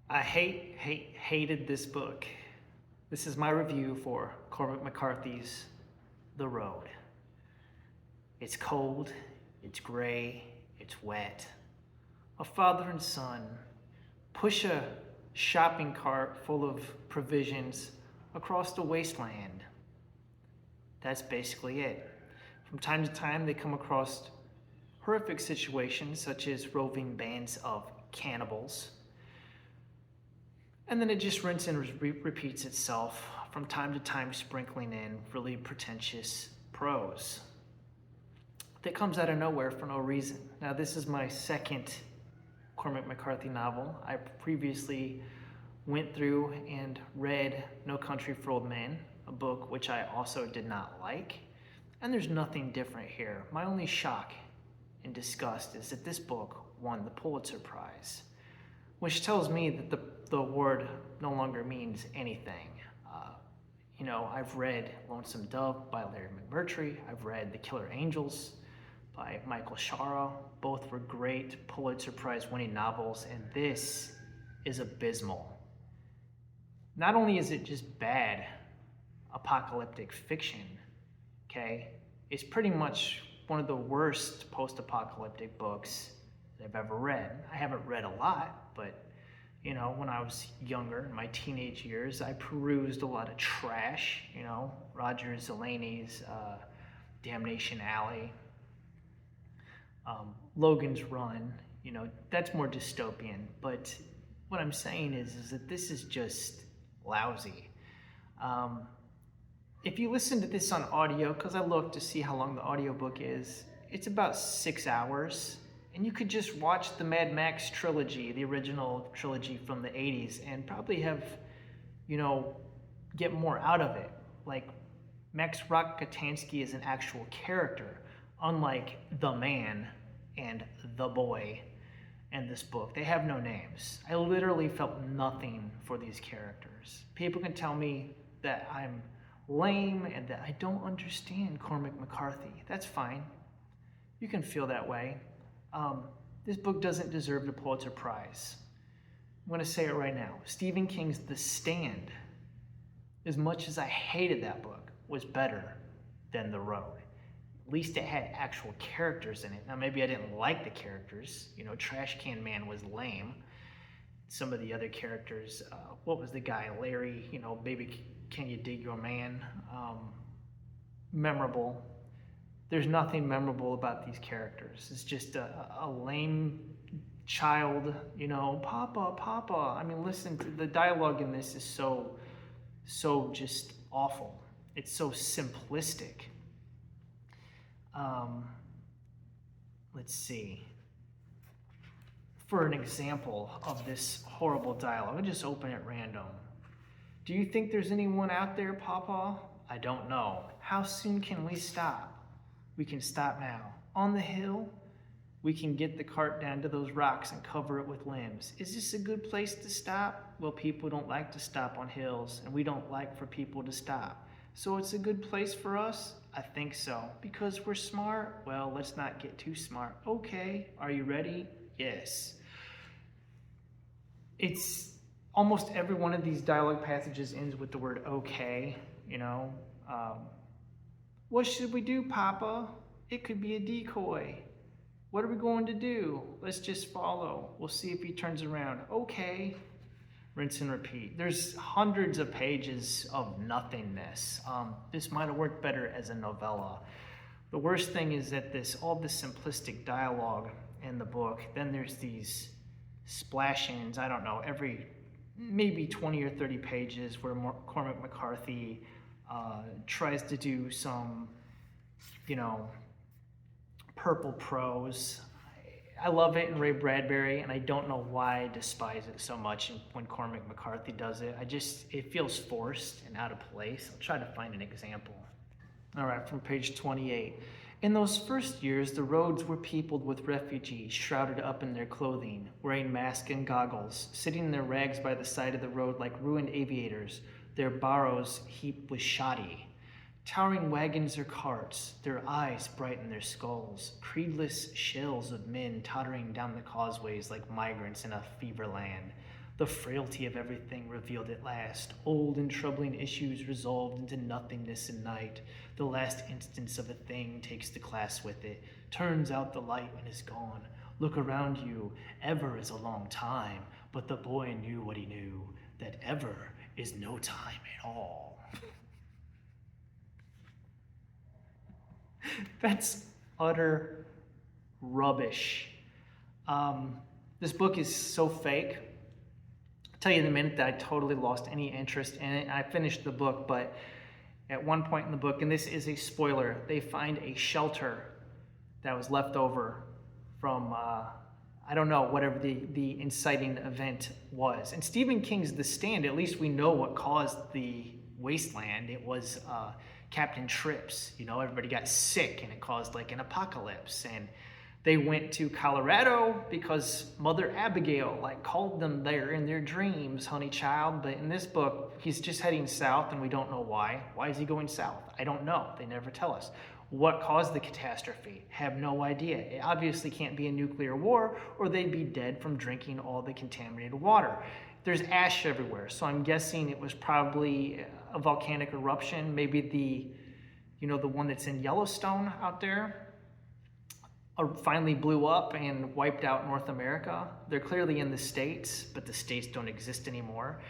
I hated this book. This is my review for Cormac McCarthy's The Road. It's cold, it's gray, it's wet. A father and son push a shopping cart full of provisions across the wasteland. That's basically it. From time to time, they come across horrific situations such as roving bands of cannibals. And then it just rinses and repeats itself, from time to time sprinkling in really pretentious prose that comes out of nowhere for no reason. Now, this is my second Cormac McCarthy novel. I previously went through and read No Country for Old Men, a book which I also did not like. And there's nothing different here. My only shock and disgust is that this book won the Pulitzer Prize, which tells me that the award no longer means anything. I've read Lonesome Dove by Larry McMurtry. I've read The Killer Angels by Michael Shara. Both were great Pulitzer Prize winning novels, and this is abysmal. Not only is it just bad apocalyptic fiction, okay, it's pretty much one of the worst post-apocalyptic books that I've ever read. I haven't read a lot, but when I was younger, in my teenage years, I perused a lot of trash, Roger Zelazny's Damnation Alley, Logan's Run, that's more dystopian. But what I'm saying is that this is just lousy. If you listen to this on audio, because I looked to see how long the audiobook is, it's about 6 hours. And you could just watch the Mad Max trilogy, the original trilogy from the 80s, and probably have, get more out of it. Like, Max Rokitansky is an actual character, unlike the man and the boy in this book. They have no names. I literally felt nothing for these characters. People can tell me that I'm lame and that I don't understand Cormac McCarthy. That's fine. You can feel that way. This book doesn't deserve the Pulitzer Prize. I'm going to say it right now. Stephen King's The Stand, as much as I hated that book, was better than The Road. At least it had actual characters in it. Now, maybe I didn't like the characters. Trash Can Man was lame. Some of the other characters, what was the guy? Larry, Baby Can You Dig Your Man? Memorable. There's nothing memorable about these characters. It's just a lame child, Papa, Papa. I mean, listen, the dialogue in this is so just awful. It's so simplistic. Let's see. For an example of this horrible dialogue, I'll just open it random. Do you think there's anyone out there, Papa? I don't know. How soon can we stop? We can stop now. On the hill, we can get the cart down to those rocks and cover it with limbs. Is this a good place to stop? Well, people don't like to stop on hills, and we don't like for people to stop. So it's a good place for us? I think so. Because we're smart? Well, let's not get too smart. Okay, are you ready? Yes. It's almost every one of these dialogue passages ends with the word okay, What should we do, Papa? It could be a decoy. What are we going to do? Let's just follow. We'll see if he turns around. Okay. Rinse and repeat. There's hundreds of pages of nothingness. This might have worked better as a novella. The worst thing is that all this simplistic dialogue in the book, then there's these splash-ins, I don't know, every maybe 20 or 30 pages where Cormac McCarthy tries to do some, purple prose. I love it in Ray Bradbury, and I don't know why I despise it so much when Cormac McCarthy does it. It feels forced and out of place. I'll try to find an example. All right, from page 28. In those first years, the roads were peopled with refugees, shrouded up in their clothing, wearing masks and goggles, sitting in their rags by the side of the road like ruined aviators, their barrows heaped with shoddy. Towering wagons or carts, their eyes bright in their skulls, creedless shells of men tottering down the causeways like migrants in a fever land, The frailty of everything revealed at last, old and troubling issues resolved into nothingness and night. The last instance of a thing takes the class with it, turns out the light and is gone. Look around you, ever is a long time, but the boy knew what he knew, that ever is no time at all. That's utter rubbish. This book is so fake. I'll tell you in a minute that I totally lost any interest in it. I finished the book, but at one point in the book, and this is a spoiler, they find a shelter that was left over from, I don't know, whatever the inciting event was. In Stephen King's The Stand, at least we know what caused the wasteland. It was Captain Trips. You know, everybody got sick and it caused like an apocalypse. And they went to Colorado because Mother Abigail like called them there in their dreams, honey child. But in this book, he's just heading south and we don't know why. Why is he going south? I don't know. They never tell us. What caused the catastrophe? Have no idea. It obviously can't be a nuclear war or they'd be dead from drinking all the contaminated water. There's ash everywhere, so I'm guessing it was probably a volcanic eruption, maybe the one that's in Yellowstone out there, finally blew up and wiped out North America. They're clearly in the States, but the States don't exist anymore.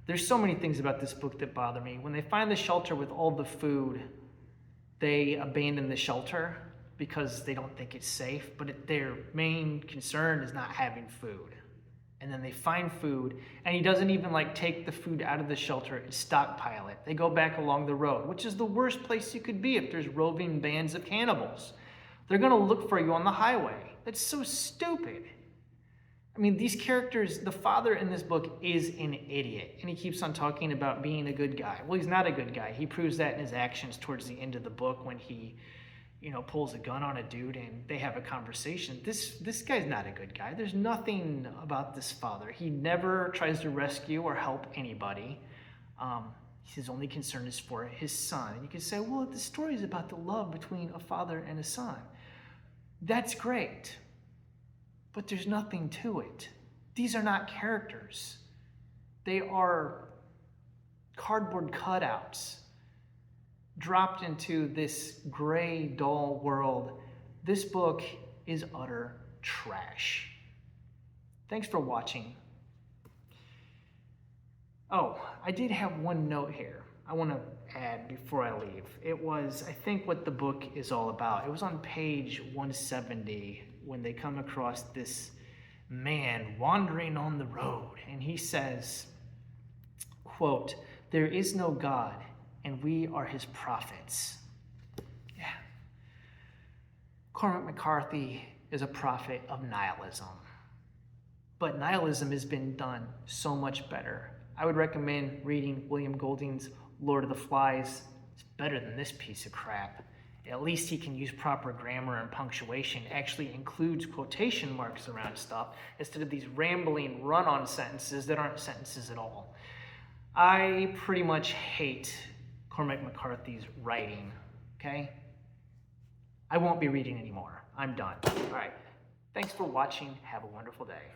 There's so many things about this book that bother me. When they find the shelter with all the food, they abandon the shelter because they don't think it's safe, but their main concern is not having food. And then they find food, and he doesn't even like take the food out of the shelter and stockpile it. They go back along the road, which is the worst place you could be if there's roving bands of cannibals. They're gonna look for you on the highway. That's so stupid. I mean, these characters, the father in this book is an idiot, and he keeps on talking about being a good guy. Well, he's not a good guy. He proves that in his actions towards the end of the book when he, pulls a gun on a dude and they have a conversation. This guy's not a good guy. There's nothing about this father. He never tries to rescue or help anybody. His only concern is for his son. And you can say, well, the story is about the love between a father and a son. That's great, but there's nothing to it. These are not characters. They are cardboard cutouts dropped into this gray, dull world. This book is utter trash. Thanks for watching. Oh, I did have one note here I want to add before I leave. It was, I think, what the book is all about. It was on page 170 when they come across this man wandering on the road, and he says, quote, "There is no God, and we are his prophets." Yeah. Cormac McCarthy is a prophet of nihilism. But nihilism has been done so much better. I would recommend reading William Golding's Lord of the Flies. It's better than this piece of crap. At least he can use proper grammar and punctuation. It actually includes quotation marks around stuff instead of these rambling run-on sentences that aren't sentences at all. I pretty much hate Cormac McCarthy's writing, okay? I won't be reading anymore. I'm done. All right. Thanks for watching. Have a wonderful day.